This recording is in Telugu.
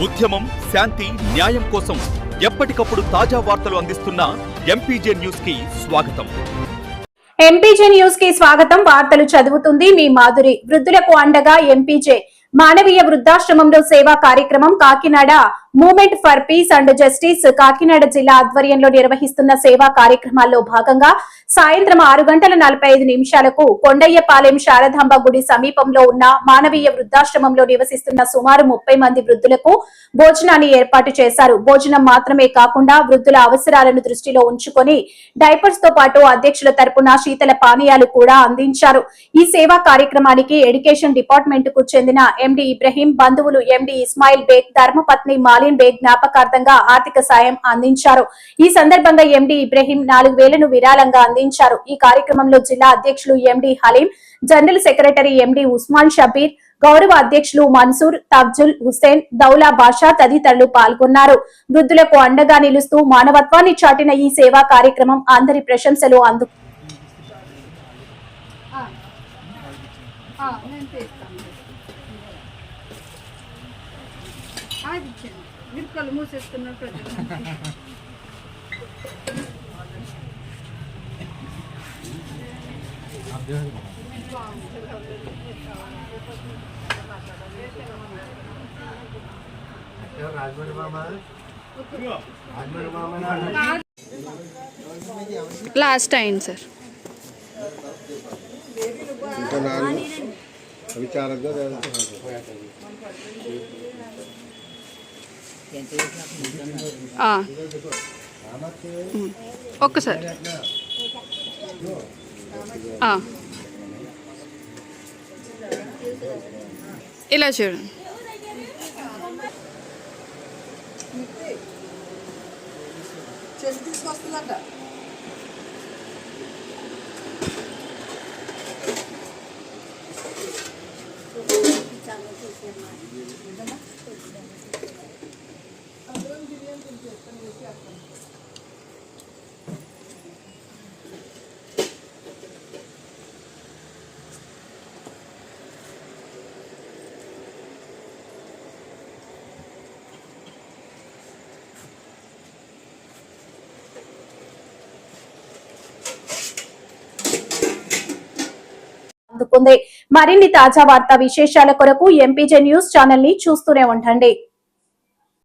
ఉద్యమం శాంతి న్యాయం కోసం ఎప్పటికప్పుడు తాజా వార్తలు అందిస్తున్న ఎంపీజే న్యూస్ కి స్వాగతం. ఎంపీజే న్యూస్ కి స్వాగతం. వార్తలు చదువుతుంది మీ మాధురి. వృద్ధులకు అండగా ఎంపీజే మానవీయ వృద్ధాశ్రమంలో సేవా కార్యక్రమం Kakinada movement for piece and justice Kakinada జిల్లా ఆధ్వర్యంలో నిర్వహిస్తున్న సేవా కార్యక్రమాల్లో భాగంగా సాయంత్రం 6:45 కొండయ్యపాలెం శారదాంబ గుడి సమీపంలో ఉన్న మానవీయ వృద్ధాశ్రమంలో నివసిస్తున్న సుమారు 30 మంది వృద్ధులకు భోజనాన్ని ఏర్పాటు చేశారు. భోజనం మాత్రమే కాకుండా వృద్ధుల అవసరాలను దృష్టిలో ఉంచుకొని డైపర్స్ తో పాటు అధ్యక్షుల తరపున శీతల పానీయాలు కూడా అందించారు. ఈ సేవా కార్యక్రమానికి ఎడ్యుకేషన్ డిపార్ట్మెంట్ కు చెందిన ఎండి ఇబ్రహీం బంధువులు ఎండి ఇస్మాయిల్ బేగ్ ధర్మపత్ని మాలిన్ బేగ్ జ్ఞాపకార్థంగా ఆర్థిక సాయం అందించారు. ఈ సందర్భంగా ఎండి ఇబ్రహీం 4,000ను విరాళంగా అందించారు. ఈ కార్యక్రమంలో జిల్లా అధ్యక్షులు MD Haleem, general secretary MD Usman Shabbir, గౌరవ అధ్యక్షులు మన్సూర్, తఫ్జుల్ హుసేన్, దౌలా బాషా తదితరులు పాల్గొన్నారు. వృద్ధులకు అండగా నిలుస్తూ మానవత్వాన్ని చాటిన ఈ సేవా కార్యక్రమం అందరి ప్రశంసలు అందుకుంది. లాస్ట్ అయింది సార్. ఒక్కసారి ఇలా చూడండి. తీసుకొస్తుందంట. మరిన్ని తాజా వార్తా విశేషాల కొరకు ఎంపీజే న్యూస్ ఛానల్ ని చూస్తూనే ఉండండి.